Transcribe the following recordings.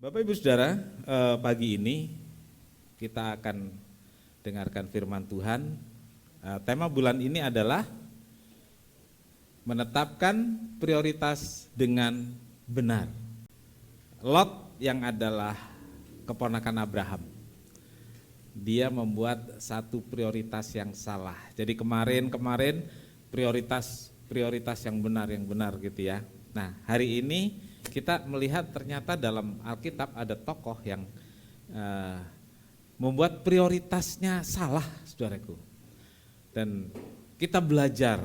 Bapak Ibu Saudara, pagi ini kita akan dengarkan firman Tuhan. Tema bulan ini adalah menetapkan prioritas dengan benar. Lot yang adalah keponakan Abraham, dia membuat satu prioritas yang salah. Jadi kemarin prioritas yang benar gitu ya. Nah, hari ini kita melihat ternyata dalam Alkitab ada tokoh yang membuat prioritasnya salah, saudaraku. Dan kita belajar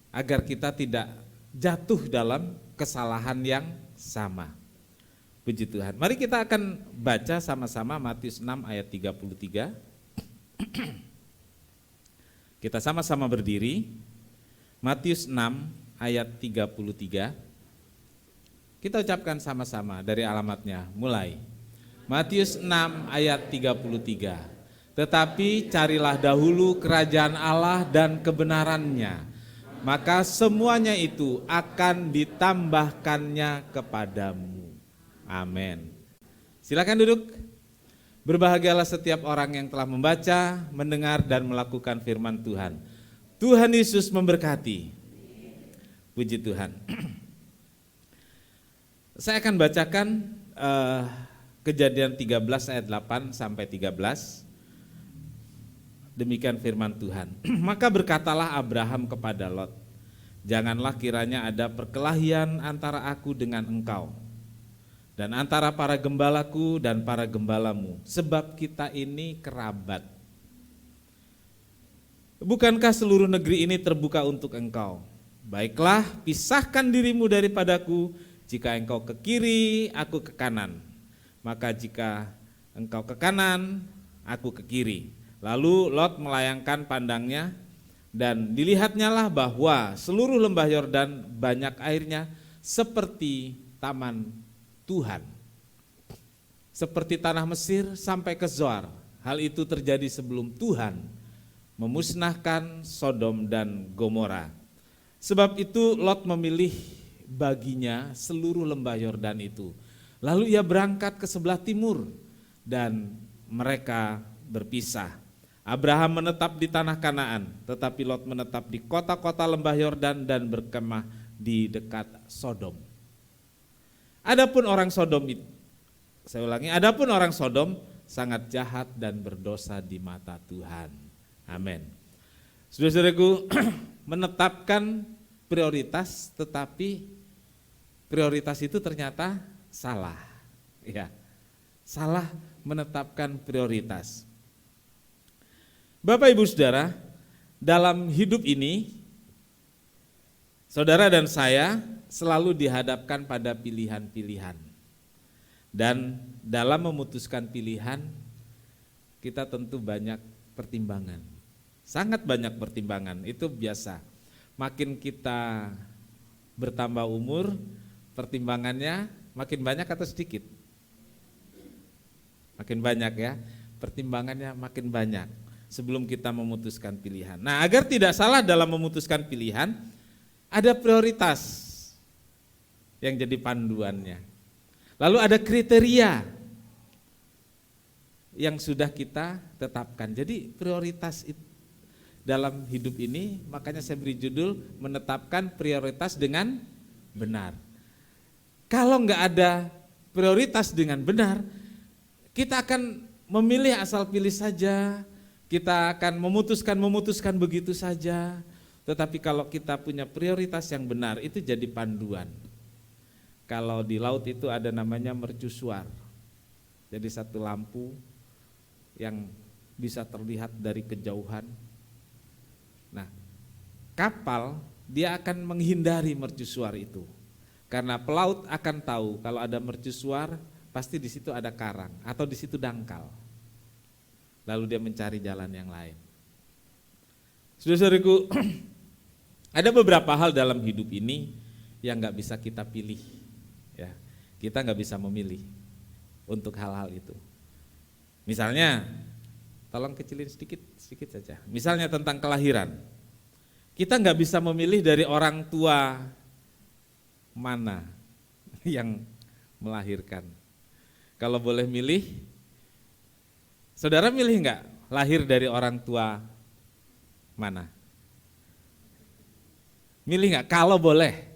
agar kita tidak jatuh dalam kesalahan yang sama. Puji Tuhan. Mari kita akan baca sama-sama Matius 6 ayat 33. Kita sama-sama berdiri. Matius 6 ayat 33. Kita ucapkan sama-sama dari alamatnya, mulai. Matius 6 ayat 33. Tetapi carilah dahulu kerajaan Allah dan kebenarannya, maka semuanya itu akan ditambahkannya kepadamu. Amin. Silakan duduk. Berbahagialah setiap orang yang telah membaca, mendengar dan melakukan firman Tuhan. Tuhan Yesus memberkati. Puji Tuhan. Saya akan bacakan Kejadian 13 ayat 8 sampai 13. Demikian firman Tuhan. Maka berkatalah Abraham kepada Lot, janganlah kiranya ada perkelahian antara aku dengan engkau, dan antara para gembalaku dan para gembalamu, sebab kita ini kerabat. Bukankah seluruh negeri ini terbuka untuk engkau? Baiklah, pisahkan dirimu daripadaku. Jika engkau ke kiri, aku ke kanan. Maka jika engkau ke kanan, aku ke kiri. Lalu Lot melayangkan pandangnya, dan dilihatnyalah bahwa seluruh lembah Yordan banyak airnya seperti taman Tuhan, seperti tanah Mesir sampai ke Zoar. Hal itu terjadi sebelum Tuhan memusnahkan Sodom dan Gomora. Sebab itu Lot memilih baginya seluruh lembah Yordan itu. Lalu ia berangkat ke sebelah timur dan mereka berpisah. Abraham menetap di tanah Kanaan, tetapi Lot menetap di kota-kota lembah Yordan dan berkemah di dekat Sodom. Adapun orang Sodom itu, saya ulangi, adapun orang Sodom sangat jahat dan berdosa di mata Tuhan. Amin. Saudara-saudaraku, menetapkan prioritas, tetapi prioritas itu ternyata salah. Ya, salah menetapkan prioritas. Bapak Ibu Saudara, dalam hidup ini, saudara dan saya selalu dihadapkan pada pilihan-pilihan. Dan dalam memutuskan pilihan, kita tentu banyak pertimbangan. Sangat banyak pertimbangan, itu biasa. Makin kita bertambah umur, pertimbangannya makin banyak atau sedikit? Makin banyak ya, pertimbangannya makin banyak sebelum kita memutuskan pilihan. Nah, agar tidak salah dalam memutuskan pilihan, ada prioritas yang jadi panduannya. Lalu ada kriteria yang sudah kita tetapkan. Jadi prioritas itu dalam hidup ini, makanya saya beri judul menetapkan prioritas dengan benar. Kalau enggak ada prioritas dengan benar, kita akan memilih asal pilih saja, kita akan memutuskan begitu saja. Tetapi kalau kita punya prioritas yang benar, itu jadi panduan. Kalau di laut itu ada namanya mercusuar. Jadi satu lampu yang bisa terlihat dari kejauhan. Nah, kapal dia akan menghindari mercusuar itu. Karena pelaut akan tahu kalau ada mercusuar, pasti di situ ada karang atau di situ dangkal. Lalu dia mencari jalan yang lain. Saudara-saudariku, ada beberapa hal dalam hidup ini yang nggak bisa kita pilih. Ya, kita nggak bisa memilih untuk hal-hal itu. Misalnya, tolong kecilin sedikit saja. Misalnya tentang kelahiran. Kita nggak bisa memilih dari orang tua mana yang melahirkan. Kalau boleh milih, saudara milih enggak lahir dari orang tua mana? Milih enggak kalau boleh?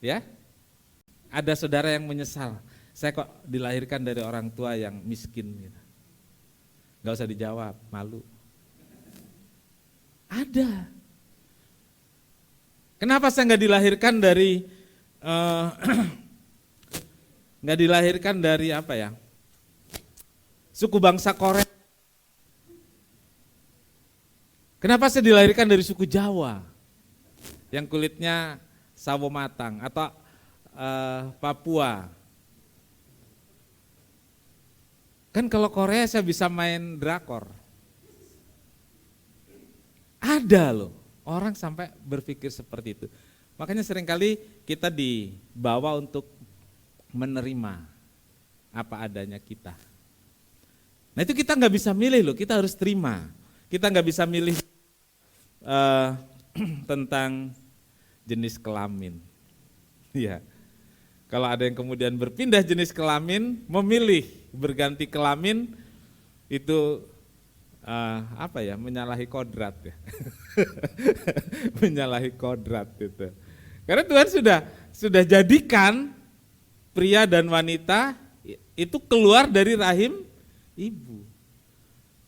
Ya? Ada saudara yang menyesal, saya kok dilahirkan dari orang tua yang miskin gitu. Enggak usah dijawab, malu. Ada. Kenapa saya enggak dilahirkan dari enggak dilahirkan dari apa ya? Suku bangsa Korea. Kenapa saya dilahirkan dari suku Jawa yang kulitnya sawo matang atau Papua? Kan kalau Korea saya bisa main drakor. Ada loh orang sampai berpikir seperti itu. Makanya seringkali kita dibawa untuk menerima apa adanya kita. Nah itu kita nggak bisa milih loh, kita harus terima. Kita nggak bisa milih tentang jenis kelamin. Ya, kalau ada yang kemudian berpindah jenis kelamin, memilih berganti kelamin, itu menyalahi kodrat ya. Menyalahi kodrat itu. Karena Tuhan sudah jadikan pria dan wanita itu keluar dari rahim ibu.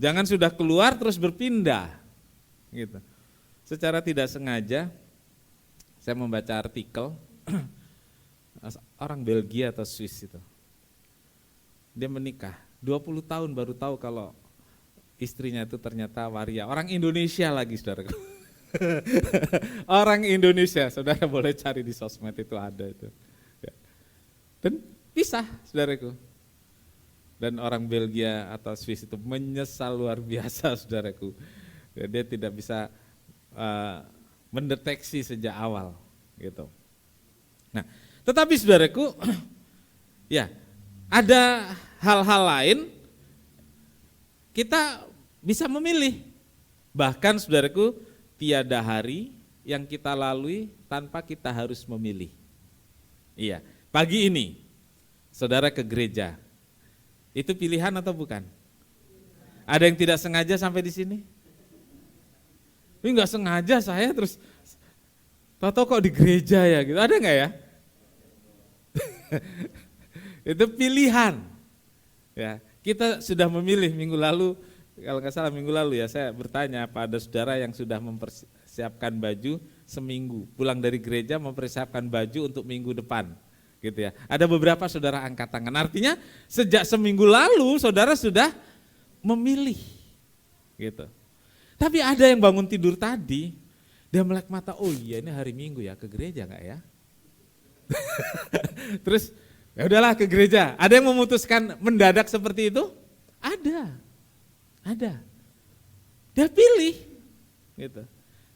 Jangan sudah keluar terus berpindah. Gitu. Secara tidak sengaja saya membaca artikel orang Belgia atau Swiss itu. Dia menikah, 20 tahun baru tahu kalau istrinya itu ternyata waria. Orang Indonesia lagi, saudaraku. Orang Indonesia, saudara boleh cari di sosmed itu ada itu. Dan pisah, saudaraku. Dan orang Belgia atau Swiss itu menyesal luar biasa, saudaraku. Dia tidak bisa mendeteksi sejak awal, gitu. Nah, tetapi saudaraku, ya ada hal-hal lain kita bisa memilih. Bahkan saudaraku, tiada hari yang kita lalui tanpa kita harus memilih. Iya, pagi ini saudara ke gereja. Itu pilihan atau bukan? Ada yang tidak sengaja sampai di sini? Ini enggak sengaja saya terus tahu-tahu kok di gereja ya gitu. Ada enggak ya? Itu pilihan. Ya, kita sudah memilih minggu lalu, kalau nggak salah minggu lalu ya, saya bertanya pada saudara yang sudah mempersiapkan baju seminggu, pulang dari gereja mempersiapkan baju untuk minggu depan. Gitu ya. Ada beberapa saudara angkat tangan. Artinya sejak seminggu lalu saudara sudah memilih. Gitu. Tapi ada yang bangun tidur tadi, dia melek mata, oh iya ini hari Minggu ya, ke gereja enggak ya? Terus ya udahlah ke gereja. Ada yang memutuskan mendadak seperti itu? Ada. Dia pilih. Gitu.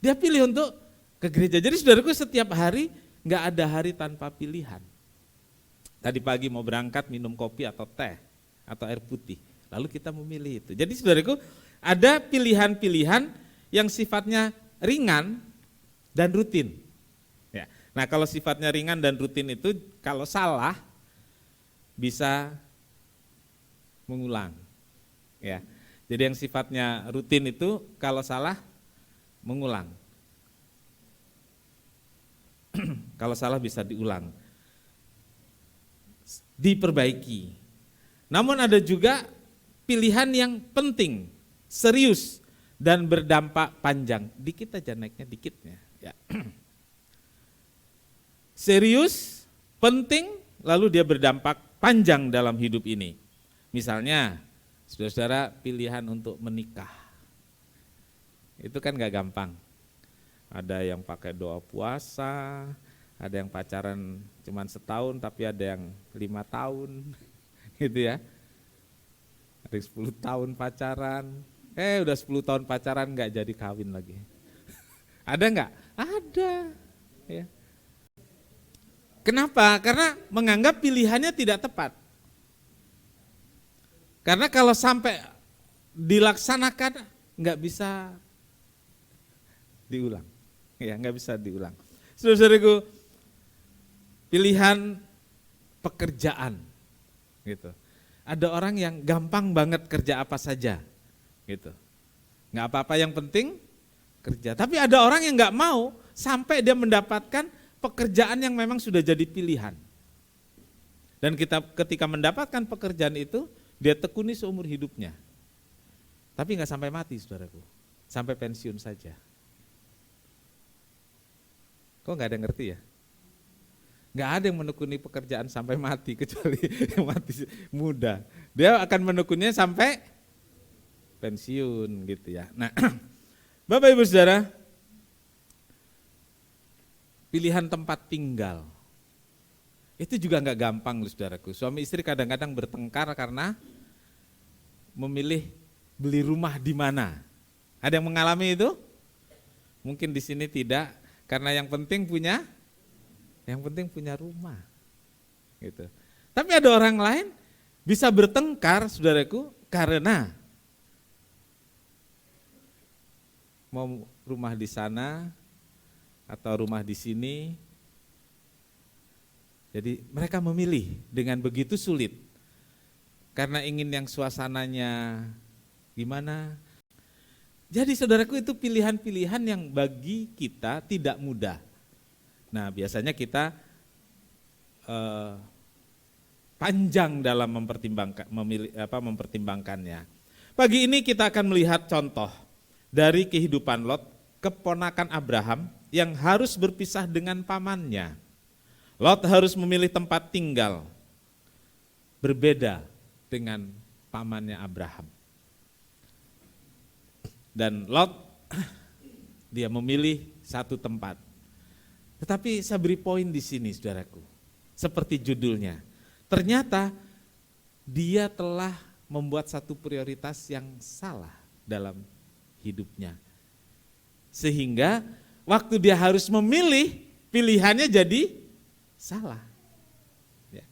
Dia pilih untuk ke gereja. Jadi saudaraku setiap hari enggak ada hari tanpa pilihan. Tadi pagi mau berangkat minum kopi atau teh atau air putih, lalu kita memilih itu. Jadi saudaraku ada pilihan-pilihan yang sifatnya ringan dan rutin. Ya. Nah kalau sifatnya ringan dan rutin itu kalau salah bisa mengulang. Ya. Jadi yang sifatnya rutin itu kalau salah mengulang. Kalau salah bisa diulang. Diperbaiki. Namun ada juga pilihan yang penting, serius dan berdampak panjang. Dikit aja naiknya dikitnya. Ya. Serius, penting, lalu dia berdampak panjang dalam hidup ini. Misalnya, saudara-saudara pilihan untuk menikah. Itu kan gak gampang. Ada yang pakai doa puasa, ada yang pacaran cuma setahun tapi ada yang 5 tahun gitu ya. Ada yang 10 tahun pacaran, udah 10 tahun pacaran gak jadi kawin lagi. Ada gak? Ada. Ya. Kenapa? Karena menganggap pilihannya tidak tepat. Karena kalau sampai dilaksanakan gak bisa diulang. Ya, gak bisa diulang. Saudara-saudaraku, pilihan pekerjaan gitu. Ada orang yang gampang banget kerja apa saja gitu. Nggak apa-apa, yang penting kerja. Tapi ada orang yang nggak mau sampai dia mendapatkan pekerjaan yang memang sudah jadi pilihan. Dan ketika mendapatkan pekerjaan itu, dia tekuni seumur hidupnya. Tapi nggak sampai mati, saudaraku, sampai pensiun saja. Kok nggak ada yang ngerti ya? Nggak ada yang menekuni pekerjaan sampai mati, kecuali yang mati muda. Dia akan menekuninya sampai pensiun gitu ya. Nah, Bapak Ibu Saudara, pilihan tempat tinggal itu juga nggak gampang loh, saudaraku. Suami istri kadang-kadang bertengkar karena memilih beli rumah di mana. Ada yang mengalami itu? Mungkin di sini tidak, karena yang penting punya rumah. Gitu. Tapi ada orang lain bisa bertengkar, saudaraku, karena mau rumah di sana atau rumah di sini. Jadi mereka memilih dengan begitu sulit karena ingin yang suasananya gimana. Jadi saudaraku, itu pilihan-pilihan yang bagi kita tidak mudah. Nah, biasanya kita panjang dalam mempertimbangkannya. Pagi ini kita akan melihat contoh dari kehidupan Lot, keponakan Abraham yang harus berpisah dengan pamannya. Lot harus memilih tempat tinggal berbeda dengan pamannya Abraham. Dan Lot dia memilih satu tempat. Tetapi saya beri poin di sini, saudaraku. Seperti judulnya. Ternyata dia telah membuat satu prioritas yang salah dalam hidupnya. Sehingga waktu dia harus memilih, pilihannya jadi salah. Ya.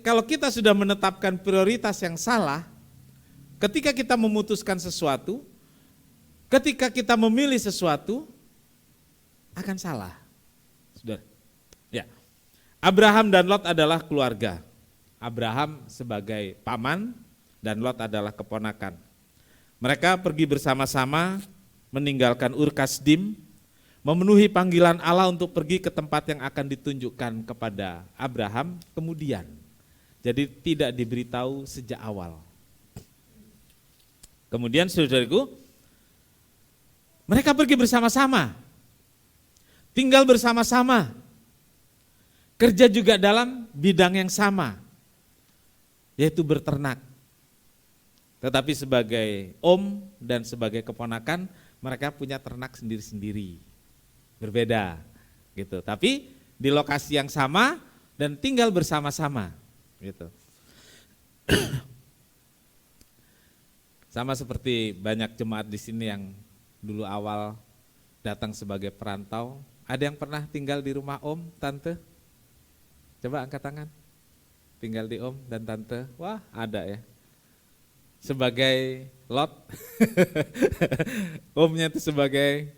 Kalau kita sudah menetapkan prioritas yang salah, ketika kita memutuskan sesuatu, ketika kita memilih sesuatu, akan salah. Saudara. Ya. Abraham dan Lot adalah keluarga. Abraham sebagai paman dan Lot adalah keponakan. Mereka pergi bersama-sama meninggalkan Ur Kasdim, memenuhi panggilan Allah untuk pergi ke tempat yang akan ditunjukkan kepada Abraham kemudian. Jadi tidak diberitahu sejak awal. Kemudian saudaraku, mereka pergi bersama-sama, tinggal bersama-sama, kerja juga dalam bidang yang sama, yaitu berternak. Tetapi sebagai om dan sebagai keponakan, mereka punya ternak sendiri-sendiri, berbeda gitu. Tapi di lokasi yang sama dan tinggal bersama-sama gitu. Sama seperti banyak jemaat di sini yang dulu awal datang sebagai perantau. Ada yang pernah tinggal di rumah om, tante? Coba angkat tangan. Tinggal di om dan tante. Wah, ada ya. Sebagai Lot, omnya itu sebagai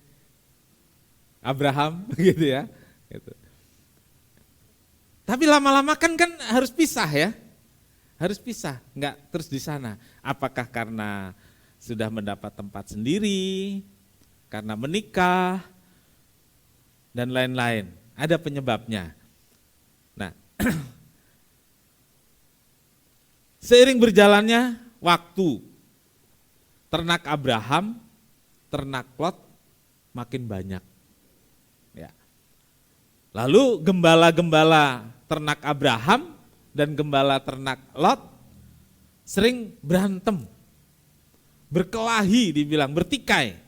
Abraham gitu ya. Gitu. Tapi lama-lama kan harus pisah ya. Harus pisah, enggak terus di sana. Apakah karena sudah mendapat tempat sendiri, karena menikah, dan lain-lain. Ada penyebabnya. Nah, seiring berjalannya waktu, ternak Abraham, ternak Lot makin banyak. Ya. Lalu gembala-gembala ternak Abraham dan gembala ternak Lot sering berantem, berkelahi, dibilang bertikai,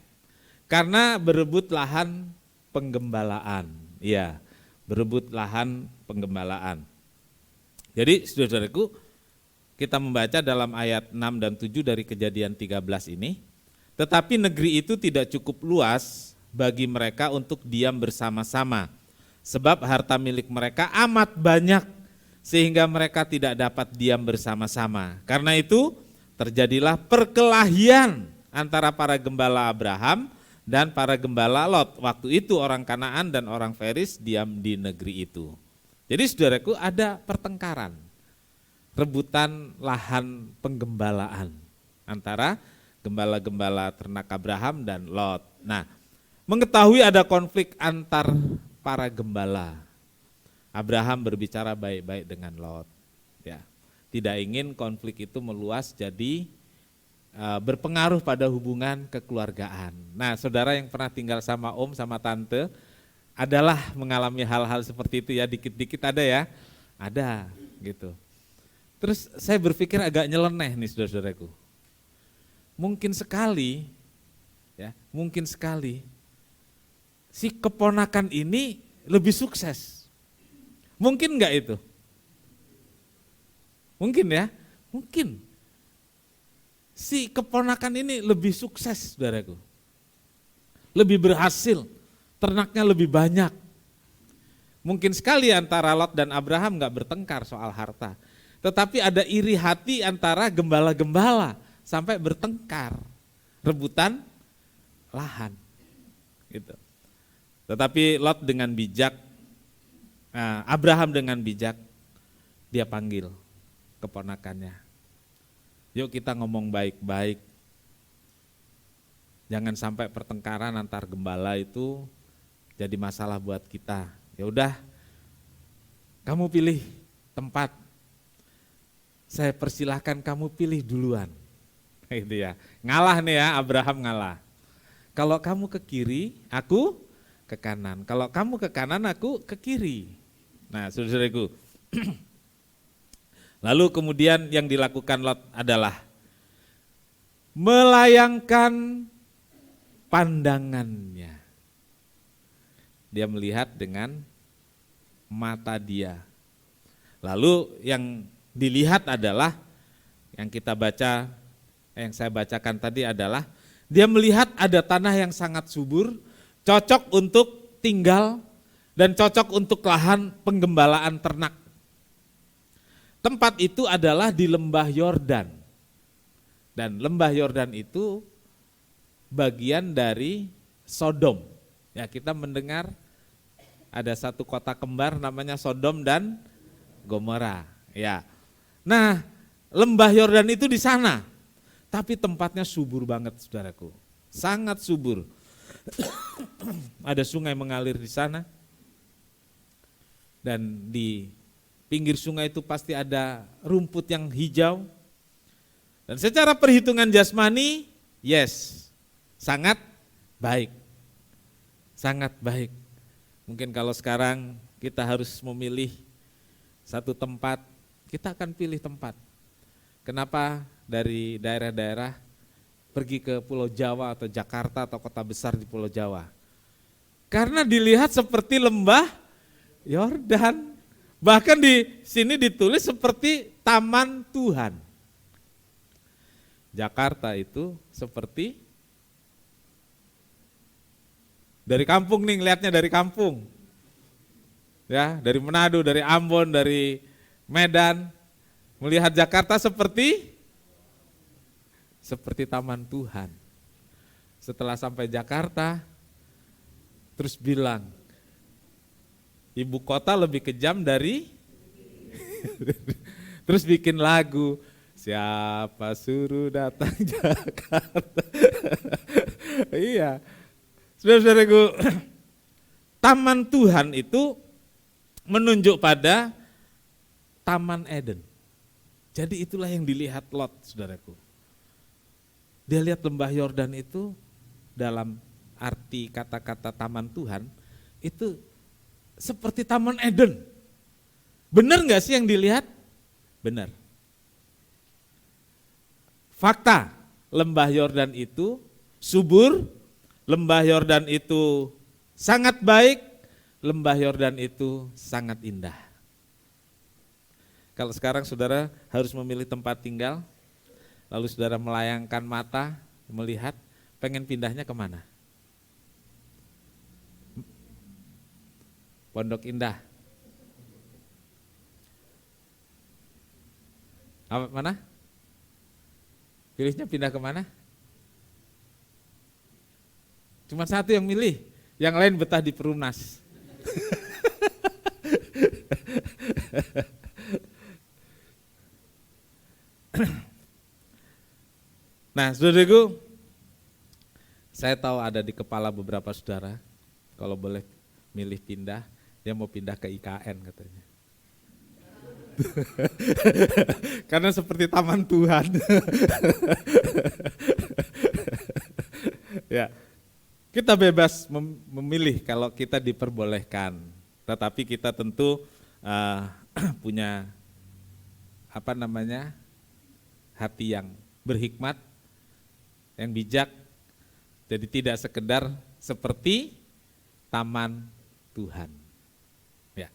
karena berebut lahan penggembalaan. Iya, berebut lahan penggembalaan. Jadi saudaraku, kita membaca dalam ayat 6 dan 7 dari Kejadian 13 ini, tetapi negeri itu tidak cukup luas bagi mereka untuk diam bersama-sama, sebab harta milik mereka amat banyak, sehingga mereka tidak dapat diam bersama-sama. Karena itu terjadilah perkelahian antara para gembala Abraham dan para gembala Lot. Waktu itu orang Kanaan dan orang Feris diam di negeri itu. Jadi saudaraku ada pertengkaran, rebutan lahan penggembalaan antara gembala-gembala ternak Abraham dan Lot. Nah, mengetahui ada konflik antar para gembala, Abraham berbicara baik-baik dengan Lot. Ya, tidak ingin konflik itu meluas jadi berpengaruh pada hubungan kekeluargaan. Nah, saudara yang pernah tinggal sama om, sama tante, adalah mengalami hal-hal seperti itu ya, dikit-dikit ada ya, ada gitu. Terus saya berpikir agak nyeleneh nih saudara-saudaraku. Mungkin sekali si keponakan ini lebih sukses. Mungkin enggak itu? Mungkin ya, mungkin. Si keponakan ini lebih sukses saudaraku. Lebih berhasil, ternaknya lebih banyak. Mungkin sekali antara Lot dan Abraham enggak bertengkar soal harta. Tetapi ada iri hati antara gembala-gembala sampai bertengkar, rebutan lahan. Gitu. Tetapi Lot dengan bijak, Abraham dengan bijak, dia panggil keponakannya. Yuk kita ngomong baik-baik. Jangan sampai pertengkaran antar gembala itu jadi masalah buat kita. Ya udah, kamu pilih tempat. Saya persilahkan kamu pilih duluan. Gitu ya. Ngalah nih ya, Abraham ngalah. Kalau kamu ke kiri, aku ke kanan. Kalau kamu ke kanan, aku ke kiri. Nah, saudaraku. Lalu kemudian yang dilakukan Lot adalah melayangkan pandangannya. Dia melihat dengan mata dia. Lalu yang dilihat adalah yang kita baca, yang saya bacakan tadi adalah dia melihat ada tanah yang sangat subur, cocok untuk tinggal dan cocok untuk lahan penggembalaan ternak. Tempat itu adalah di lembah Yordan. Dan lembah Yordan itu bagian dari Sodom. Ya, kita mendengar ada satu kota kembar namanya Sodom dan Gomora. Ya. Nah, lembah Yordan itu di sana, tapi tempatnya subur banget saudaraku, sangat subur. Ada sungai mengalir di sana, dan di pinggir sungai itu pasti ada rumput yang hijau. Dan secara perhitungan jasmani, yes, sangat baik, sangat baik. Mungkin kalau sekarang kita harus memilih satu tempat, kita akan pilih tempat. Kenapa dari daerah-daerah pergi ke Pulau Jawa atau Jakarta atau kota besar di Pulau Jawa? Karena dilihat seperti lembah Yordan. Bahkan di sini ditulis seperti taman Tuhan. Jakarta itu seperti dari kampung nih, ngelihatnya dari kampung. Ya, dari Manado, dari Ambon, dari Medan, melihat Jakarta seperti taman Tuhan. Setelah sampai Jakarta, terus bilang, ibu kota lebih kejam dari, terus bikin lagu, siapa suruh datang Jakarta. Iya, saudara-saudaraku, taman Tuhan itu menunjuk pada Taman Eden. Jadi itulah yang dilihat Lot, saudaraku. Dia lihat lembah Yordan itu dalam arti kata-kata taman Tuhan, itu seperti Taman Eden. Benar gak sih yang dilihat? Benar. Fakta, lembah Yordan itu subur, lembah Yordan itu sangat baik, lembah Yordan itu sangat indah. Kalau sekarang saudara harus memilih tempat tinggal, lalu saudara melayangkan mata, melihat, pengen pindahnya kemana? Pondok Indah. Apa, mana? Pilihnya pindah kemana? Cuma satu yang milih, yang lain betah di Perumnas. Nah, saudaraku, saya tahu ada di kepala beberapa saudara, kalau boleh milih pindah, dia mau pindah ke IKN katanya. Karena seperti taman Tuhan. Ya, kita bebas memilih kalau kita diperbolehkan, tetapi kita tentu punya hati yang berhikmat, yang bijak. Jadi tidak sekedar seperti taman Tuhan. Ya.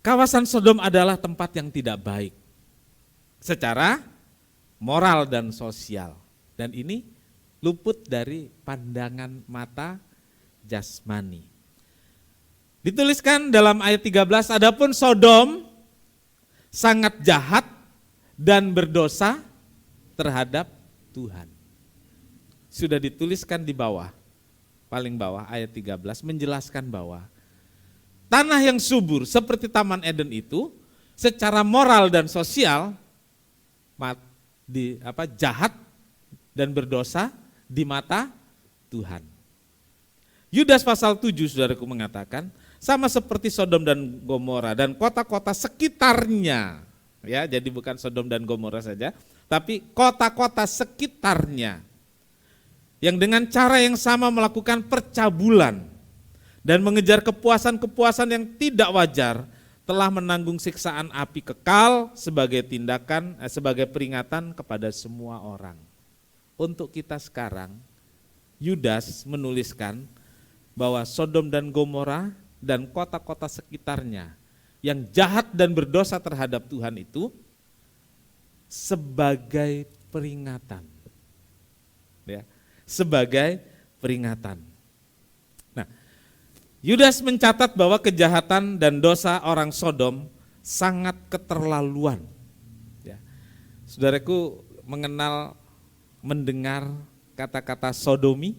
Kawasan Sodom adalah tempat yang tidak baik secara moral dan sosial. Dan ini luput dari pandangan mata jasmani. Dituliskan dalam ayat 13, adapun Sodom sangat jahat dan berdosa terhadap Tuhan. Sudah dituliskan di bawah, paling bawah ayat 13 menjelaskan bahwa tanah yang subur seperti Taman Eden itu secara moral dan sosial jahat dan berdosa di mata Tuhan. Yudas pasal 7 saudaraku mengatakan sama seperti Sodom dan Gomora dan kota-kota sekitarnya. Ya, jadi bukan Sodom dan Gomora saja, tapi kota-kota sekitarnya yang dengan cara yang sama melakukan percabulan dan mengejar kepuasan-kepuasan yang tidak wajar, telah menanggung siksaan api kekal sebagai sebagai peringatan kepada semua orang. Untuk kita sekarang, Yudas menuliskan bahwa Sodom dan Gomora dan kota-kota sekitarnya yang jahat dan berdosa terhadap Tuhan itu sebagai peringatan. Ya, sebagai peringatan. Nah, Yudas mencatat bahwa kejahatan dan dosa orang Sodom sangat keterlaluan. Ya. Saudaraku mendengar kata-kata sodomi?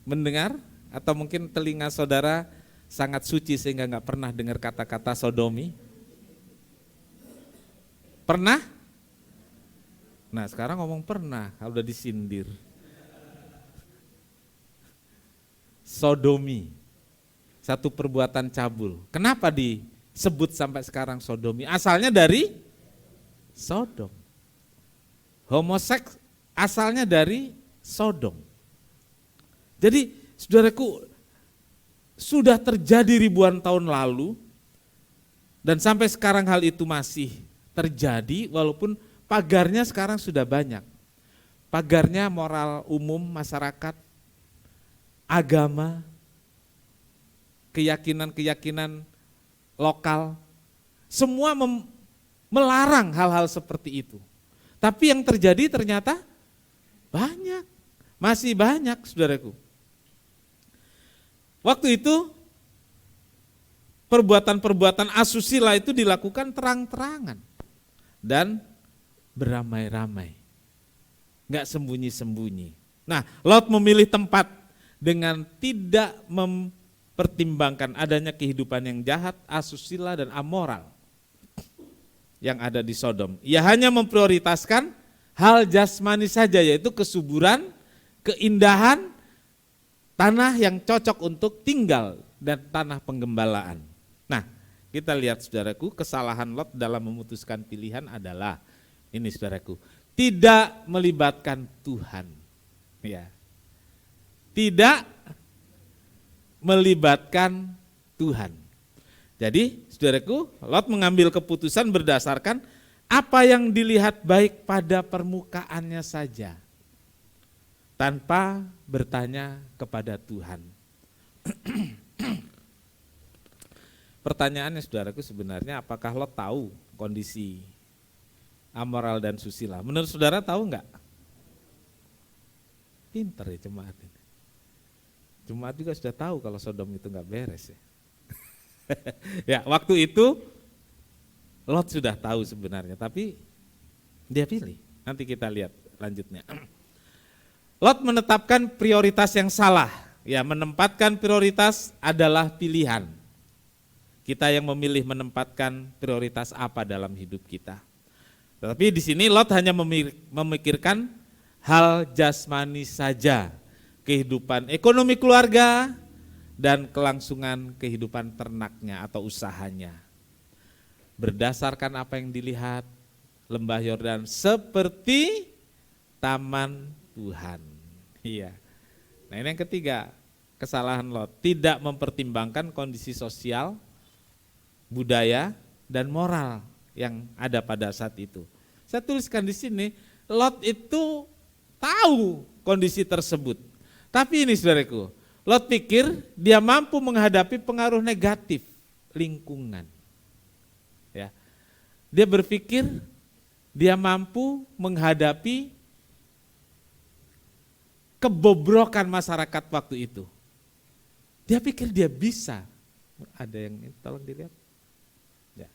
Mendengar? Atau mungkin telinga saudara sangat suci sehingga nggak pernah dengar kata-kata sodomi? Pernah? Nah sekarang ngomong pernah, kalau udah disindir. Sodomi, satu perbuatan cabul. Kenapa disebut sampai sekarang sodomi? Asalnya dari Sodom. Homoseks asalnya dari Sodom. Jadi saudaraku, sudah terjadi ribuan tahun lalu dan sampai sekarang hal itu masih terjadi walaupun pagarnya sekarang sudah banyak. Pagarnya moral umum masyarakat, agama, keyakinan-keyakinan lokal, semua melarang hal-hal seperti itu. Tapi yang terjadi ternyata banyak, masih banyak saudaraku. Waktu itu perbuatan-perbuatan asusila itu dilakukan terang-terangan dan beramai-ramai, nggak sembunyi-sembunyi. Nah, Lot memilih tempat dengan tidak mempertimbangkan adanya kehidupan yang jahat, asusila dan amoral yang ada di Sodom. Ia hanya memprioritaskan hal jasmani saja, yaitu kesuburan, keindahan, tanah yang cocok untuk tinggal dan tanah penggembalaan. Nah, kita lihat saudaraku, kesalahan Lot dalam memutuskan pilihan adalah ini saudaraku, tidak melibatkan Tuhan. Ya. Tidak melibatkan Tuhan. Jadi saudaraku, Lot mengambil keputusan berdasarkan apa yang dilihat baik pada permukaannya saja, tanpa bertanya kepada Tuhan. Pertanyaannya saudaraku sebenarnya, apakah Lot tahu kondisi amoral dan susila? Menurut saudara tahu enggak? Pinter ya jemaat ini. Jemaat juga sudah tahu kalau Sodom itu enggak beres ya. Ya, waktu itu Lot sudah tahu sebenarnya, tapi dia pilih. Nanti kita lihat lanjutnya. Lot menetapkan prioritas yang salah Ya, menempatkan prioritas adalah pilihan. Kita yang memilih menempatkan prioritas apa dalam hidup kita. Tetapi di sini Lot hanya memikirkan hal jasmani saja, kehidupan ekonomi keluarga dan kelangsungan kehidupan ternaknya atau usahanya. Berdasarkan apa yang dilihat, lembah Yordan seperti taman Tuhan. Iya. Nah, ini yang ketiga, kesalahan Lot, tidak mempertimbangkan kondisi sosial, budaya, dan moral yang ada pada saat itu. Saya tuliskan di sini, Lot itu tahu kondisi tersebut. Tapi ini saudaraku, Lot pikir dia mampu menghadapi pengaruh negatif lingkungan. Ya. Dia berpikir dia mampu menghadapi kebobrokan masyarakat waktu itu. Dia pikir dia bisa. Ada yang tolong dilihat. Ya.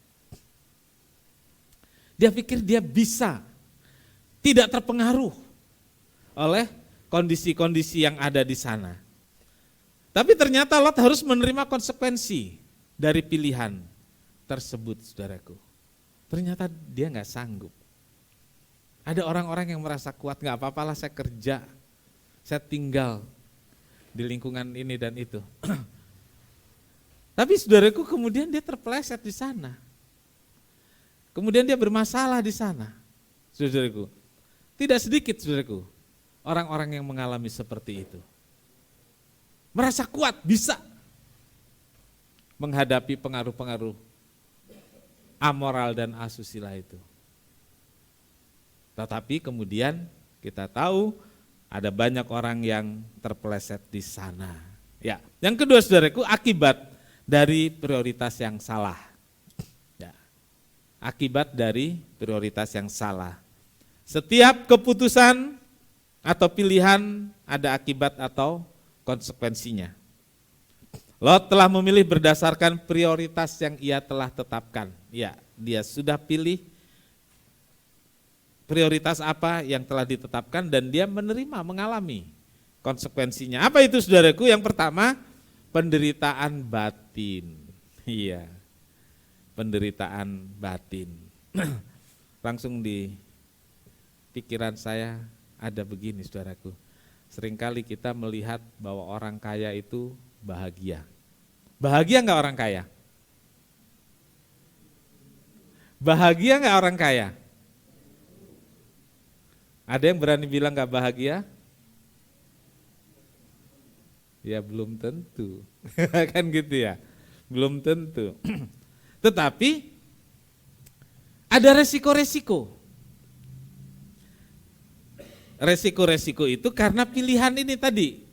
Dia pikir dia bisa. Tidak terpengaruh oleh kondisi-kondisi yang ada di sana. Tapi ternyata Lot harus menerima konsekuensi dari pilihan tersebut, saudaraku. Ternyata dia nggak sanggup. Ada orang-orang yang merasa kuat, nggak apa-apalah saya kerja, saya tinggal di lingkungan ini dan itu. Tapi saudaraku kemudian dia terpeleset di sana. Kemudian dia bermasalah di sana. Saudaraku, tidak sedikit saudaraku orang-orang yang mengalami seperti itu. Merasa kuat, bisa menghadapi pengaruh-pengaruh amoral dan asusila itu. Tetapi kemudian kita tahu ada banyak orang yang terpeleset di sana. Ya, yang kedua saudaraku, akibat dari prioritas yang salah. Ya, akibat dari prioritas yang salah. Setiap keputusan atau pilihan ada akibat atau konsekuensinya. Lot telah memilih berdasarkan prioritas yang ia telah tetapkan. Ya, dia sudah pilih prioritas apa yang telah ditetapkan dan dia menerima, mengalami konsekuensinya. Apa itu saudaraku? Yang pertama, penderitaan batin. Iya, penderitaan batin. Langsung di pikiran saya ada begini saudaraku. Seringkali kita melihat bahwa orang kaya itu bahagia. Bahagia enggak orang kaya? Bahagia enggak orang kaya? Ada yang berani bilang gak bahagia? Ya belum tentu, kan gitu ya, belum tentu. Tetapi ada resiko-resiko. Resiko-resiko itu karena pilihan ini tadi,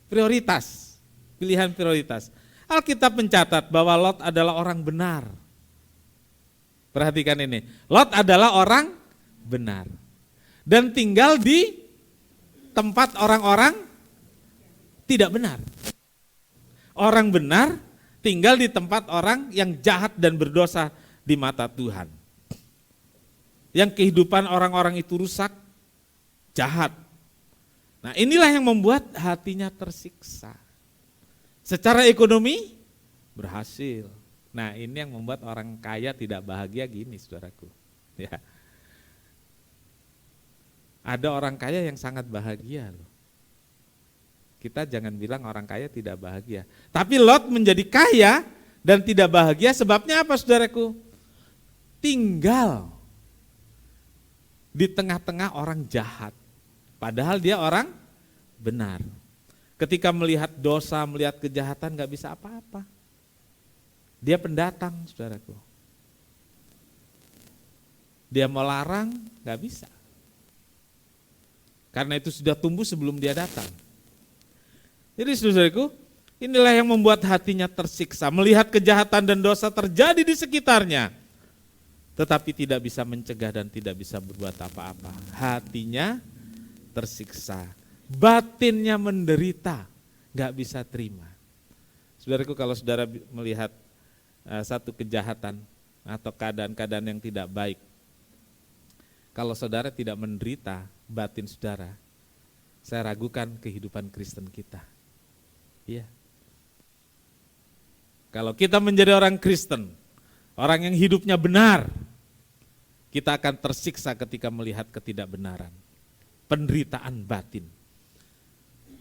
prioritas, pilihan prioritas. Alkitab mencatat bahwa Lot adalah orang benar. Perhatikan ini, Lot adalah orang benar. Dan tinggal di tempat orang-orang tidak benar. Orang benar tinggal di tempat orang yang jahat dan berdosa di mata Tuhan. Yang kehidupan orang-orang itu rusak, jahat. Nah, inilah yang membuat hatinya tersiksa. Secara ekonomi berhasil. Nah, ini yang membuat orang kaya tidak bahagia gini, saudaraku. Ya. Ada orang kaya yang sangat bahagia loh. Kita jangan bilang orang kaya tidak bahagia. Tapi Lot menjadi kaya dan tidak bahagia sebabnya apa saudaraku? Tinggal di tengah-tengah orang jahat. Padahal dia orang benar. Ketika melihat dosa, melihat kejahatan gak bisa apa-apa. Dia pendatang saudaraku. Dia melarang gak bisa. Karena itu sudah tumbuh sebelum dia datang. Jadi saudaraku, inilah yang membuat hatinya tersiksa, melihat kejahatan dan dosa terjadi di sekitarnya, tetapi tidak bisa mencegah dan tidak bisa berbuat apa-apa. Hatinya tersiksa, batinnya menderita, gak bisa terima. Saudaraku, kalau saudara melihat satu kejahatan atau keadaan-keadaan yang tidak baik, kalau saudara tidak menderita batin saudara, saya ragukan kehidupan Kristen kita. Iya. Kalau kita menjadi orang Kristen, orang yang hidupnya benar, kita akan tersiksa ketika melihat ketidakbenaran, penderitaan batin.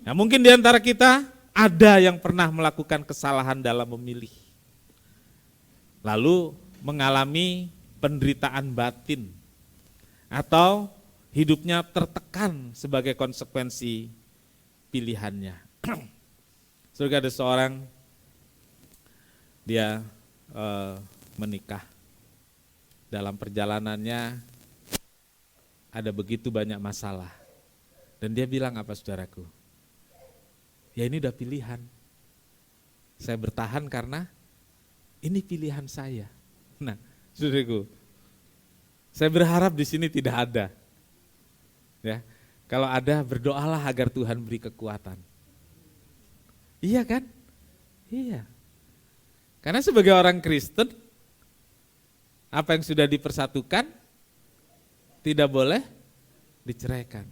Nah, mungkin di antara kita ada yang pernah melakukan kesalahan dalam memilih, lalu mengalami penderitaan batin, atau hidupnya tertekan sebagai konsekuensi pilihannya. Saudara, ada seorang, dia menikah. Dalam perjalanannya ada begitu banyak masalah. Dan dia bilang apa, saudaraku? Ya ini udah pilihan. Saya bertahan karena ini pilihan saya. Nah, saudaraku, saya berharap di sini tidak ada. Ya, kalau ada, berdoalah agar Tuhan beri kekuatan. Iya kan? Iya. Karena sebagai orang Kristen, apa yang sudah dipersatukan tidak boleh diceraikan.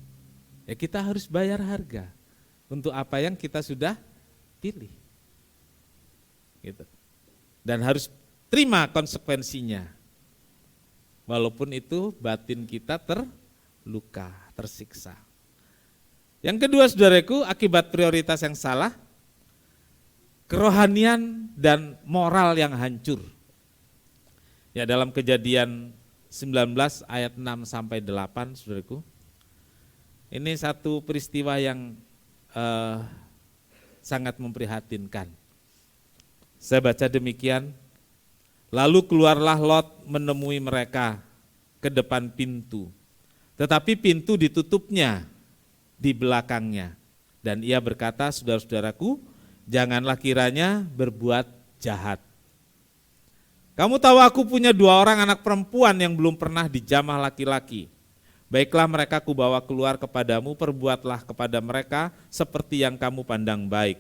Ya kita harus bayar harga untuk apa yang kita sudah pilih. Gitu. Dan harus terima konsekuensinya. Walaupun itu batin kita terluka, tersiksa. Yang kedua, saudaraku, akibat prioritas yang salah, kerohanian dan moral yang hancur. Ya, dalam Kejadian 19 ayat 6 sampai 8, saudaraku. Ini satu peristiwa yang sangat memprihatinkan. Saya baca demikian. Lalu keluarlah Lot menemui mereka ke depan pintu. Tetapi pintu ditutupnya di belakangnya. Dan ia berkata, saudara-saudaraku, janganlah kiranya berbuat jahat. Kamu tahu aku punya 2 orang anak perempuan yang belum pernah dijamah laki-laki. Baiklah mereka kubawa keluar kepadamu, perbuatlah kepada mereka seperti yang kamu pandang baik.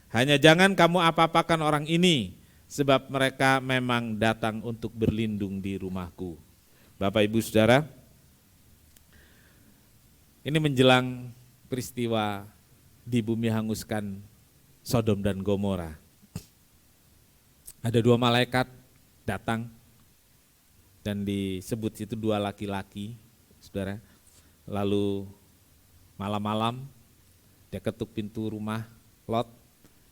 Hanya jangan kamu apa-apakan orang ini, sebab mereka memang datang untuk berlindung di rumahku. Bapak Ibu Saudara, ini menjelang peristiwa di bumi hanguskan Sodom dan Gomora. Ada 2 malaikat datang dan disebut itu 2 laki-laki, saudara. Lalu malam-malam dia ketuk pintu rumah Lot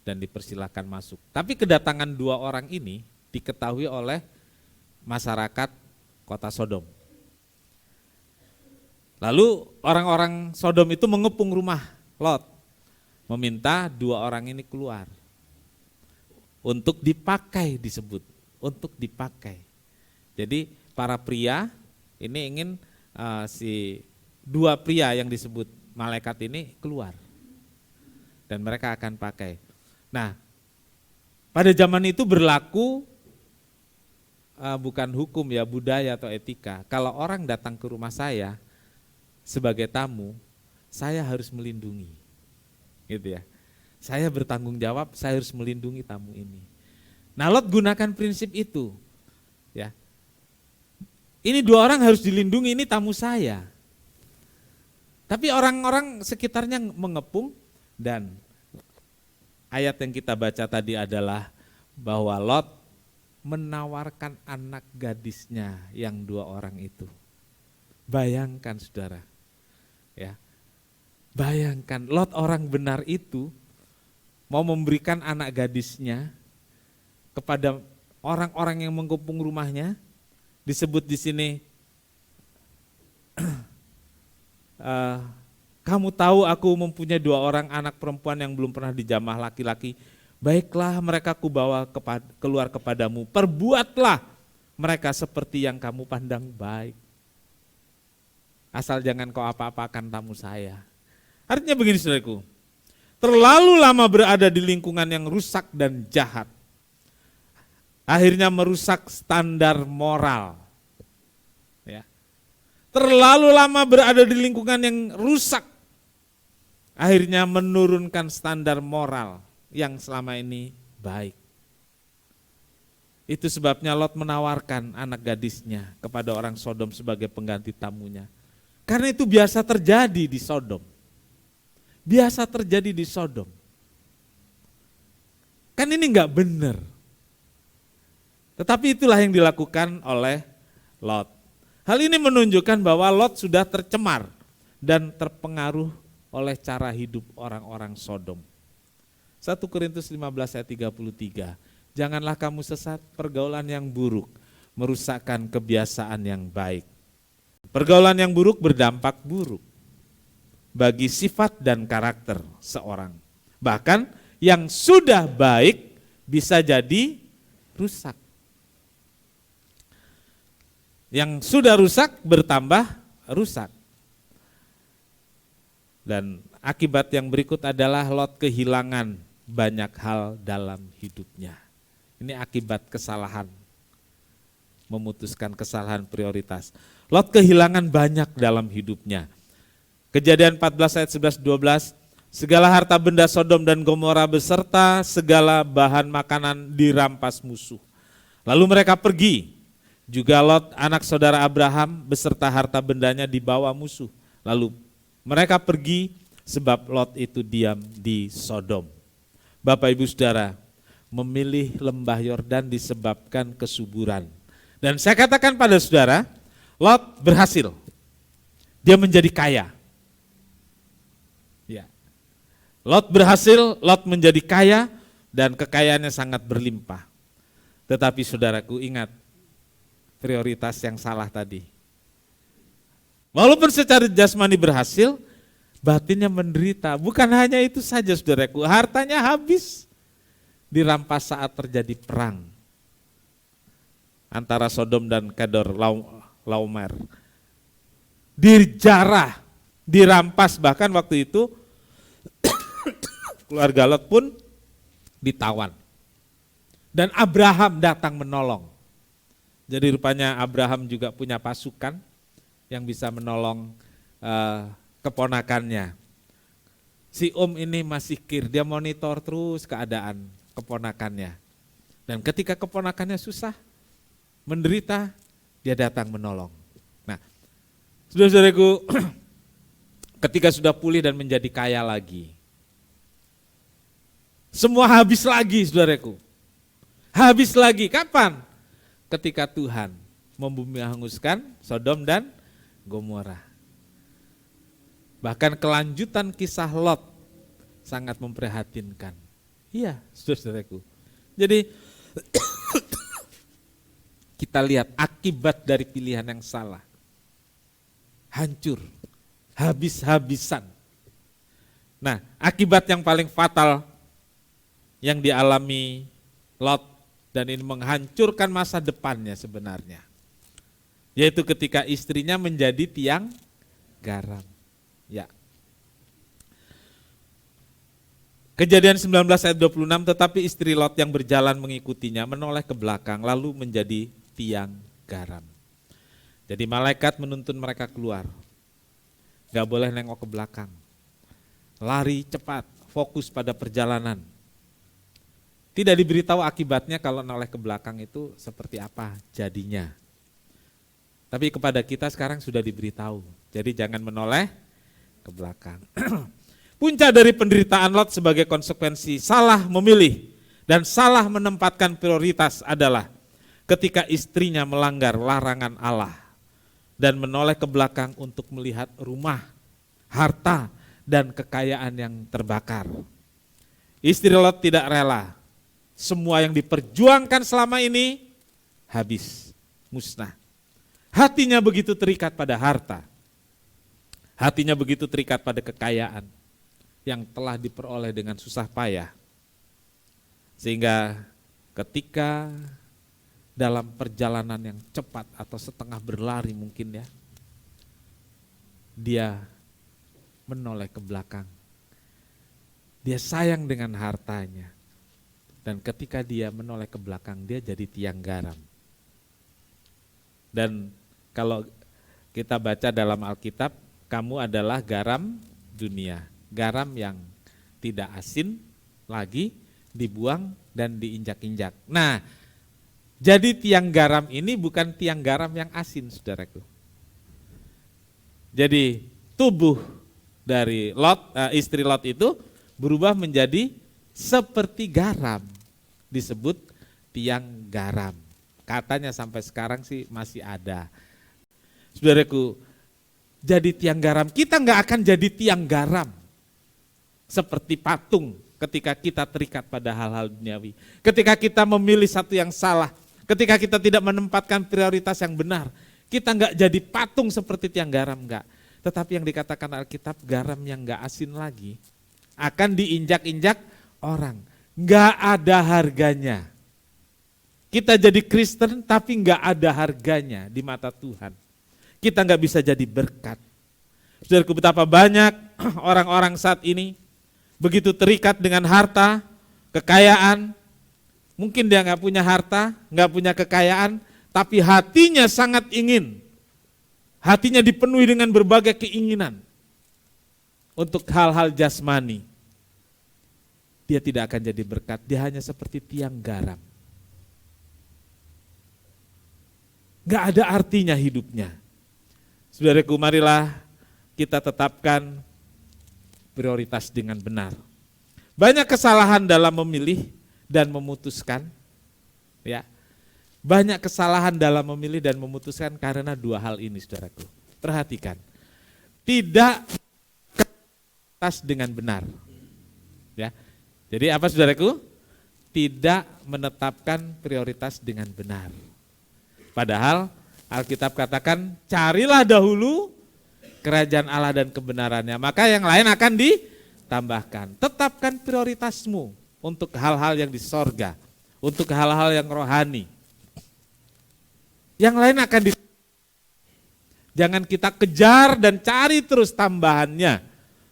dan dipersilakan masuk. Tapi kedatangan 2 orang ini diketahui oleh masyarakat kota Sodom. Lalu orang-orang Sodom itu mengepung rumah Lot, meminta 2 orang ini keluar untuk dipakai, disebut untuk dipakai. Jadi para pria ini ingin si 2 pria yang disebut malaikat ini keluar dan mereka akan pakai. Nah, pada zaman itu berlaku bukan hukum ya, budaya atau etika. Kalau orang datang ke rumah saya sebagai tamu, saya harus melindungi. Gitu ya. Saya bertanggung jawab, saya harus melindungi tamu ini. Nah, Lot gunakan prinsip itu. Ya. Ini 2 orang harus dilindungi, ini tamu saya. Tapi orang-orang sekitarnya mengepung, dan ayat yang kita baca tadi adalah bahwa Lot menawarkan anak gadisnya yang 2 orang itu. Bayangkan saudara. Ya. Bayangkan Lot orang benar itu mau memberikan anak gadisnya kepada orang-orang yang mengepung rumahnya. Disebut di sini, kamu tahu aku mempunyai 2 orang anak perempuan yang belum pernah dijamah laki-laki. Baiklah mereka kubawa keluar kepadamu, perbuatlah mereka seperti yang kamu pandang baik. Asal jangan kau apa-apakan tamu saya. Artinya begini saudaraku, terlalu lama berada di lingkungan yang rusak dan jahat, akhirnya merusak standar moral. Ya. Terlalu lama berada di lingkungan yang rusak, akhirnya menurunkan standar moral yang selama ini baik. Itu sebabnya Lot menawarkan anak gadisnya kepada orang Sodom sebagai pengganti tamunya. Karena itu biasa terjadi di Sodom. Biasa terjadi di Sodom. Kan ini enggak benar. Tetapi itulah yang dilakukan oleh Lot. Hal ini menunjukkan bahwa Lot sudah tercemar dan terpengaruh oleh cara hidup orang-orang Sodom. 1 Korintus 15 ayat 33. Janganlah kamu sesat, pergaulan yang buruk merusakkan kebiasaan yang baik. Pergaulan yang buruk berdampak buruk bagi sifat dan karakter seorang. Bahkan yang sudah baik bisa jadi rusak. Yang sudah rusak bertambah rusak. Dan akibat yang berikut adalah Lot kehilangan banyak hal dalam hidupnya. Ini akibat kesalahan, memutuskan kesalahan prioritas. Lot kehilangan banyak dalam hidupnya. Kejadian 14 ayat 11-12, segala harta benda Sodom dan Gomora beserta segala bahan makanan dirampas musuh. Lalu mereka pergi. Juga Lot anak saudara Abraham beserta harta bendanya dibawa musuh. Lalu mereka pergi sebab Lot itu diam di Sodom. Bapak Ibu Saudara, memilih lembah Yordan disebabkan kesuburan. Dan saya katakan pada saudara, Lot berhasil. Dia menjadi kaya. Ya. Lot berhasil, Lot menjadi kaya dan kekayaannya sangat berlimpah. Tetapi saudaraku ingat, prioritas yang salah tadi. Walaupun secara jasmani berhasil, batinnya menderita. Bukan hanya itu saja saudaraku, hartanya habis. Dirampas saat terjadi perang antara Sodom dan Kedor Laomer. Dijarah, dirampas, bahkan waktu itu keluarga Lot pun ditawan. Dan Abraham datang menolong. Jadi rupanya Abraham juga punya pasukan yang bisa menolong keponakannya. Si ini masih kir, dia monitor terus keadaan keponakannya. Dan ketika keponakannya susah, menderita, dia datang menolong. Nah, saudara-saudaraku, ketika sudah pulih dan menjadi kaya lagi, semua habis lagi saudaraku. Habis lagi, kapan? Ketika Tuhan membumi hanguskan Sodom dan Gomora. Bahkan kelanjutan kisah Lot sangat memprihatinkan. Iya, saudara-saudaraku. Jadi kita lihat akibat dari pilihan yang salah. Hancur, habis-habisan. Nah, akibat yang paling fatal yang dialami Lot dan ini menghancurkan masa depannya sebenarnya. Yaitu ketika istrinya menjadi tiang garam. Ya. Kejadian 19 ayat 26, tetapi istri Lot yang berjalan mengikutinya menoleh ke belakang lalu menjadi tiang garam. Jadi malaikat menuntun mereka keluar. Gak boleh nengok ke belakang. Lari cepat, fokus pada perjalanan. Tidak diberitahu akibatnya kalau noleh ke belakang itu seperti apa jadinya. Tapi kepada kita sekarang sudah diberitahu. Jadi jangan menoleh ke belakang. Puncak dari penderitaan Lot sebagai konsekuensi salah memilih dan salah menempatkan prioritas adalah ketika istrinya melanggar larangan Allah dan menoleh ke belakang untuk melihat rumah, harta, dan kekayaan yang terbakar. Istri Lot tidak rela. Semua yang diperjuangkan selama ini habis, musnah. Hatinya begitu terikat pada harta. Hatinya begitu terikat pada kekayaan yang telah diperoleh dengan susah payah. Sehingga ketika dalam perjalanan yang cepat atau setengah berlari mungkin ya, dia menoleh ke belakang. Dia sayang dengan hartanya. Dan ketika dia menoleh ke belakang, dia jadi tiang garam. Dan kalau kita baca dalam Alkitab, kamu adalah garam dunia. Garam yang tidak asin lagi, dibuang dan diinjak-injak. Nah, jadi tiang garam ini bukan tiang garam yang asin, saudaraku. Jadi tubuh dari Lot, istri Lot itu berubah menjadi seperti garam. disebut tiang garam. Katanya sampai sekarang sih masih ada. Saudaraku, jadi tiang garam, kita nggak akan jadi tiang garam seperti patung ketika kita terikat pada hal-hal duniawi. Ketika kita memilih satu yang salah, ketika kita tidak menempatkan prioritas yang benar, kita nggak jadi patung seperti tiang garam, nggak. Tetapi yang dikatakan Alkitab, garam yang nggak asin lagi akan diinjak-injak orang, nggak ada harganya. Kita jadi Kristen tapi nggak ada harganya di mata Tuhan. Kita nggak bisa jadi berkat. Saudaraku, betapa banyak orang-orang saat ini begitu terikat dengan harta, kekayaan. Mungkin dia nggak punya harta, nggak punya kekayaan, tapi hatinya sangat ingin. Hatinya dipenuhi dengan berbagai keinginan untuk hal-hal jasmani. Dia tidak akan jadi berkat, dia hanya seperti tiang garam. Gak ada artinya hidupnya. Saudaraku, marilah kita tetapkan prioritas dengan benar. Banyak kesalahan dalam memilih dan memutuskan. Ya, banyak kesalahan dalam memilih dan memutuskan karena dua hal ini, saudaraku. Perhatikan, tidak prioritas dengan benar. Ya, jadi apa, saudaraku? Tidak menetapkan prioritas dengan benar. Padahal Alkitab katakan, carilah dahulu kerajaan Allah dan kebenarannya, maka yang lain akan ditambahkan. Tetapkan prioritasmu untuk hal-hal yang di sorga, untuk hal-hal yang rohani. Yang lain akan jangan kita kejar dan cari terus tambahannya.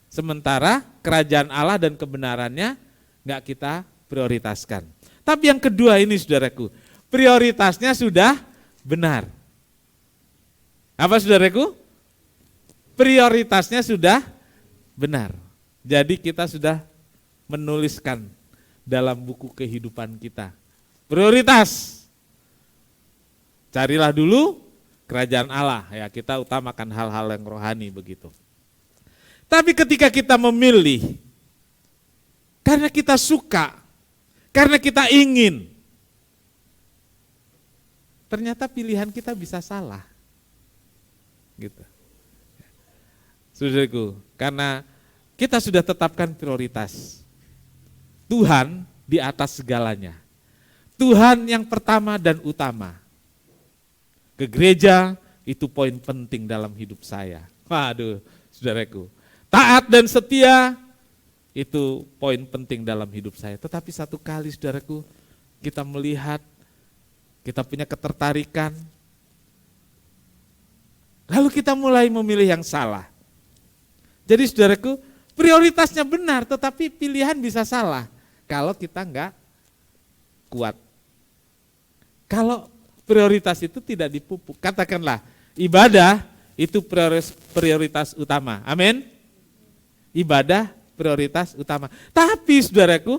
Sementara kerajaan Allah dan kebenarannya enggak kita prioritaskan. Tapi yang kedua ini, saudaraku, prioritasnya sudah benar. Apa, saudaraku? Prioritasnya sudah benar. Jadi kita sudah menuliskan dalam buku kehidupan kita. Prioritas. Carilah dulu kerajaan Allah. Ya, kita utamakan hal-hal yang rohani begitu. Tapi ketika kita memilih, karena kita suka, karena kita ingin, ternyata pilihan kita bisa salah. Gitu. Saudaraku, karena kita sudah tetapkan prioritas. Tuhan di atas segalanya. Tuhan yang pertama dan utama. Ke gereja itu poin penting dalam hidup saya. Waduh, saudaraku. Taat dan setia itu poin penting dalam hidup saya. Tetapi satu kali, saudaraku, kita melihat, kita punya ketertarikan, lalu kita mulai memilih yang salah. Jadi, saudaraku, prioritasnya benar, tetapi pilihan bisa salah kalau kita enggak kuat. Kalau prioritas itu tidak dipupuk, katakanlah ibadah itu prioritas utama. Amin. Ibadah prioritas utama. Tapi, saudaraku,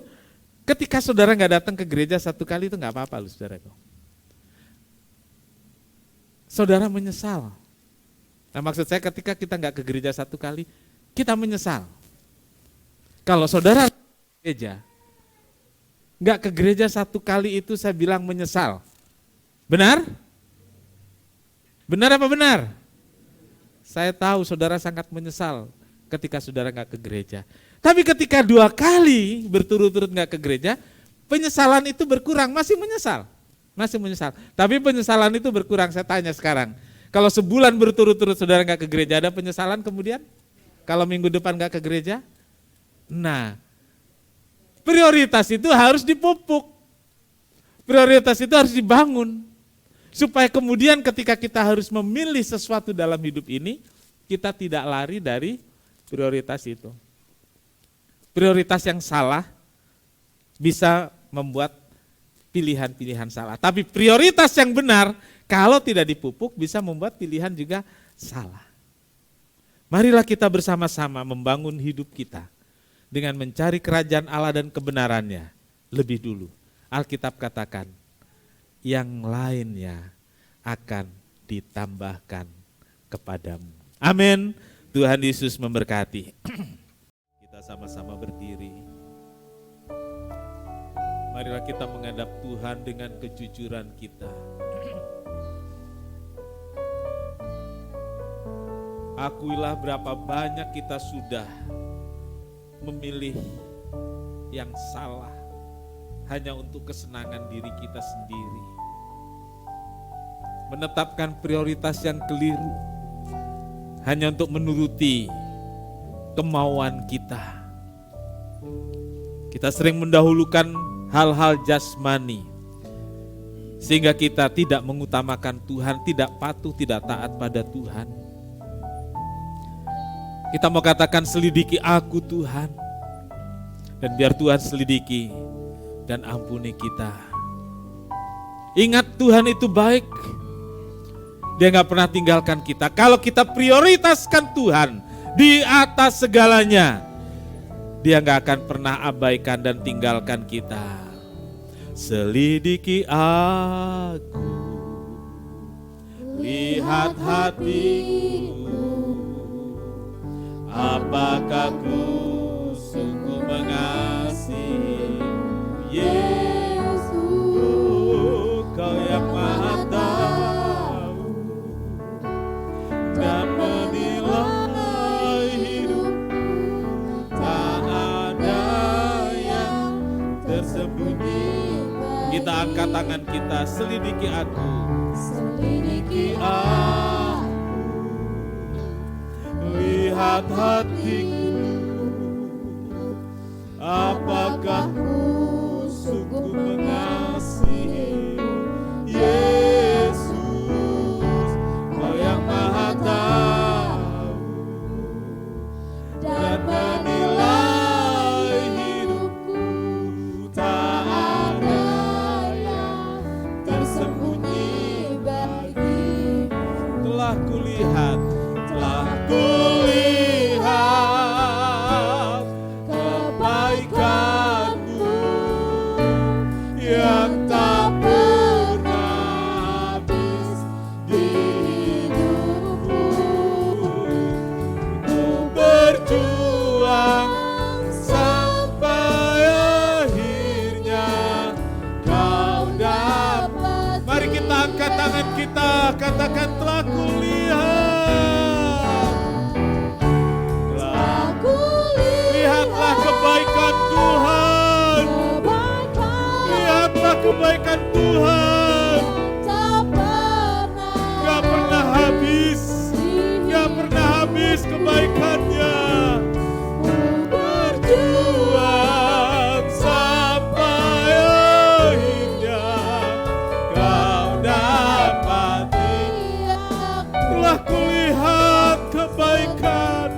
ketika saudara enggak datang ke gereja satu kali itu enggak apa-apa, loh, saudaraku. Saudara menyesal. Nah, maksud saya ketika kita enggak ke gereja satu kali, kita menyesal. Kalau saudara ke gereja, enggak ke gereja satu kali itu saya bilang menyesal. Benar? Benar apa benar? Saya tahu saudara sangat menyesal ketika saudara enggak ke gereja. Tapi ketika 2 kali berturut-turut enggak ke gereja, penyesalan itu berkurang, masih menyesal. Masih menyesal. Tapi penyesalan itu berkurang. Saya tanya sekarang, kalau sebulan berturut-turut saudara enggak ke gereja, ada penyesalan kemudian? Kalau minggu depan enggak ke gereja? Nah, prioritas itu harus dipupuk. Prioritas itu harus dibangun. Supaya kemudian ketika kita harus memilih sesuatu dalam hidup ini, kita tidak lari dari prioritas itu. Prioritas yang salah bisa membuat pilihan-pilihan salah. Tapi prioritas yang benar, kalau tidak dipupuk bisa membuat pilihan juga salah. Marilah kita bersama-sama membangun hidup kita dengan mencari kerajaan Allah dan kebenarannya lebih dulu. Alkitab katakan, yang lainnya akan ditambahkan kepadamu. Amin. Tuhan Yesus memberkati. Kita sama-sama berdiri. Marilah kita menghadap Tuhan dengan kejujuran kita. Akuilah berapa banyak kita sudah memilih yang salah hanya untuk kesenangan diri kita sendiri. Menetapkan prioritas yang keliru hanya untuk menuruti kemauan kita. Kita sering mendahulukan hal-hal jasmani sehingga kita tidak mengutamakan Tuhan, tidak patuh, tidak taat pada Tuhan. Kita mau katakan, selidiki aku Tuhan, dan biar Tuhan selidiki dan ampuni kita. Ingat, Tuhan itu baik. Dia gak pernah tinggalkan kita. Kalau kita prioritaskan Tuhan di atas segalanya, Dia gak akan pernah abaikan dan tinggalkan kita. Selidiki aku, lihat hatiku, apakah ku sungguh mengasihi Yesus. Oh, Kau yang Maha tahu dan menilai hidup, tak ada yang tersembunyi. Kita angkat tangan kita, selidiki aku, selidiki aku, lihat hatiku, apakah ku sungguh mengasihi Yesus. Kau yang Maha tahu dan menilai hidupku, tak ada yang tersembunyi bagimu. Telah kulihat kebaikan-Mu yang tak pernah habis di hidupku. Ku berjuang sampai akhirnya Kau dapat. Mari kita angkat tangan kita, katakan, telah kulihat. Lihatlah kebaikan Tuhan. Lihatlah kebaikan Tuhan. Gak pernah habis. Gak pernah habis kebaikannya. Berjuang sampai akhirnya Kau dapati. Telah kulihat kebaikan.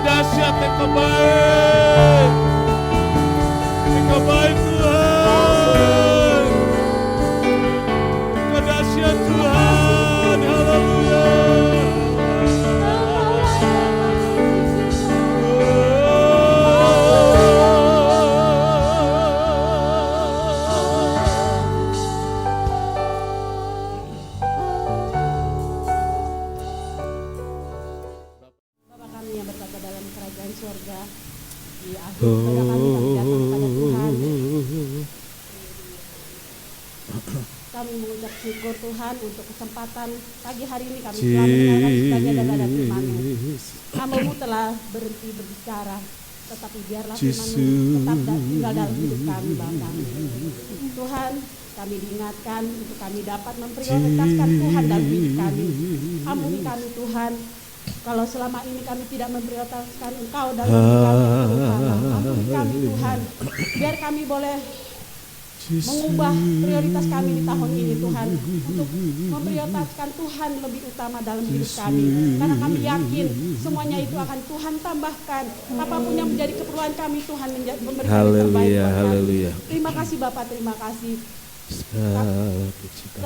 dahsyat, Engkau baik. Engkau baik Tuhan. Engkau dahsyat Tuhan. Haleluya. Bapa kami yang berkata dalam kerajaan surga, di akhir ibadah kami datang kepada Tuhan. Kami mengucap syukur Tuhan untuk kesempatan pagi hari ini kami telah mendengarkan sebagian daripada firman-Mu. Hamba-Mu telah berhenti berbicara, tetapi biarlah firman-Mu tetap tinggal dalam hidup kami Bapa. Tuhan, kami diingatkan untuk kami dapat memprioritaskan Tuhan dalam hidup kami. Ampuni kami Tuhan, kalau selama ini kami tidak memprioritaskan Engkau dalam hidup kami Tuhan. Ampuni kami Tuhan, biar kami boleh mengubah prioritas kami di tahun ini Tuhan, untuk memprioritaskan Tuhan lebih utama dalam hidup kami, karena kami yakin semuanya itu akan Tuhan tambahkan. Apapun yang menjadi keperluan kami, Tuhan memberikan yang terbaik buat kami. Terima kasih Bapak, terima kasih.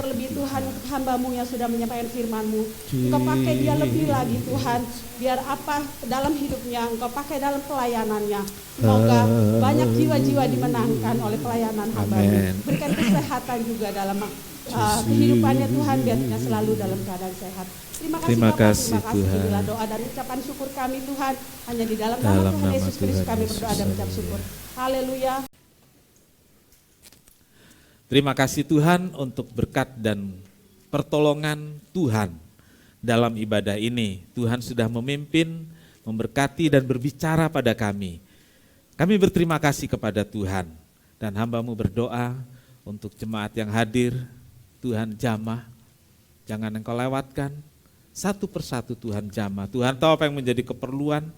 Terlebih Tuhan untuk hamba-Mu yang sudah menyampaikan firman-Mu, Engkau pakai dia lebih lagi Tuhan, biar apa dalam hidupnya Engkau pakai dalam pelayanannya. Semoga banyak jiwa-jiwa dimenangkan oleh pelayanan hamba-Mu. Berikan kesehatan juga dalam kehidupannya Tuhan, biar dia selalu dalam keadaan sehat. Terima kasih Bapak, terima kasih. Inilah doa dan ucapan syukur kami Tuhan, hanya di dalam nama Tuhan Yesus Kristus kami berdoa dan mengucap syukur. Haleluya. Terima kasih Tuhan untuk berkat dan pertolongan Tuhan dalam ibadah ini. Tuhan sudah memimpin, memberkati dan berbicara pada kami. Kami berterima kasih kepada Tuhan dan hamba-Mu berdoa untuk jemaat yang hadir. Tuhan jamah, jangan Engkau lewatkan, satu persatu Tuhan jamah. Tuhan tahu apa yang menjadi keperluan,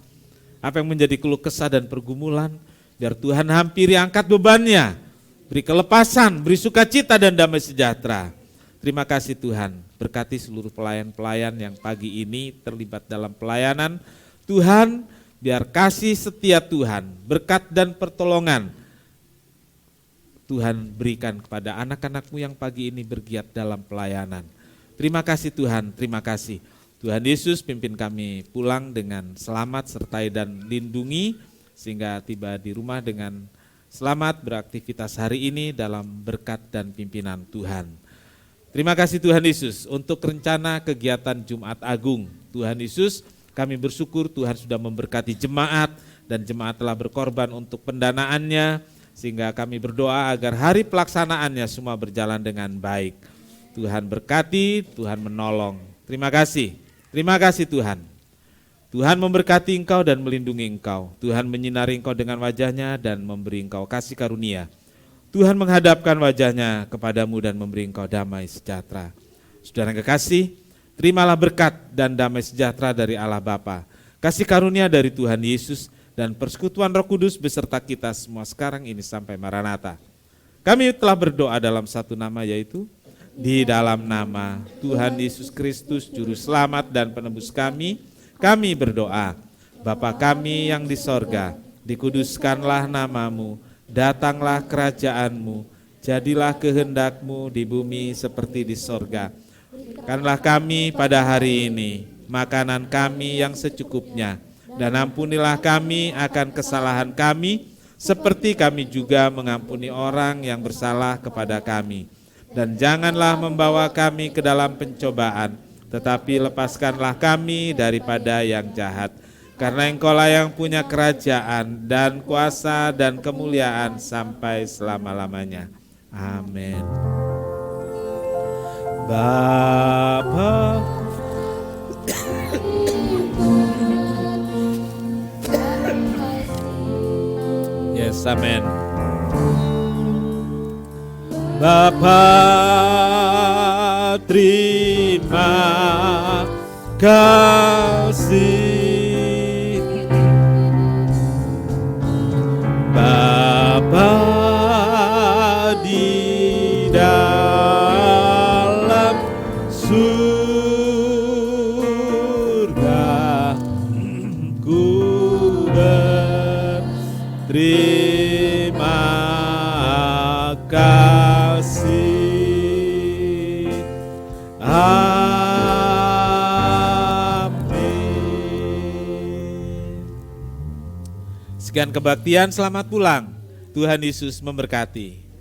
apa yang menjadi keluh kesah dan pergumulan, biar Tuhan hampiri angkat bebannya. Beri kelepasan, beri sukacita dan damai sejahtera. Terima kasih Tuhan, berkati seluruh pelayan-pelayan yang pagi ini terlibat dalam pelayanan. Tuhan, biar kasih setia Tuhan, berkat dan pertolongan Tuhan berikan kepada anak-anak-Mu yang pagi ini bergiat dalam pelayanan. Terima kasih Tuhan, terima kasih. Tuhan Yesus pimpin kami pulang dengan selamat, sertai dan lindungi, sehingga tiba di rumah dengan selamat beraktivitas hari ini dalam berkat dan pimpinan Tuhan. Terima kasih Tuhan Yesus untuk rencana kegiatan Jumat Agung. Tuhan Yesus, kami bersyukur Tuhan sudah memberkati jemaat dan jemaat telah berkorban untuk pendanaannya, sehingga kami berdoa agar hari pelaksanaannya semua berjalan dengan baik. Tuhan berkati, Tuhan menolong. Terima kasih Tuhan. Tuhan memberkati engkau dan melindungi engkau. Tuhan menyinari engkau dengan wajahnya dan memberi engkau kasih karunia. Tuhan menghadapkan wajahnya kepadamu dan memberi engkau damai sejahtera. Saudara yang kekasih, terimalah berkat dan damai sejahtera dari Allah Bapa, kasih karunia dari Tuhan Yesus, dan persekutuan Roh Kudus beserta kita semua sekarang ini sampai Maranatha. Kami telah berdoa dalam satu nama, yaitu di dalam nama Tuhan Yesus Kristus, Juru Selamat dan Penebus kami berdoa. Bapa kami yang di sorga, dikuduskanlah namamu, datanglah kerajaan-Mu, jadilah kehendak-Mu di bumi seperti di sorga. Berikanlah kami pada hari ini makanan kami yang secukupnya, dan ampunilah kami akan kesalahan kami, seperti kami juga mengampuni orang yang bersalah kepada kami. Dan janganlah membawa kami ke dalam pencobaan, tetapi lepaskanlah kami daripada yang jahat. Karena Engkau-lah yang punya kerajaan dan kuasa dan kemuliaan sampai selama-lamanya. Amin. Bapa, yes, amin. Bapa, terima kasih. Bapa di dalam surga, ku Terima kasih. Amin. Sekian kebaktian, selamat pulang. Tuhan Yesus memberkati.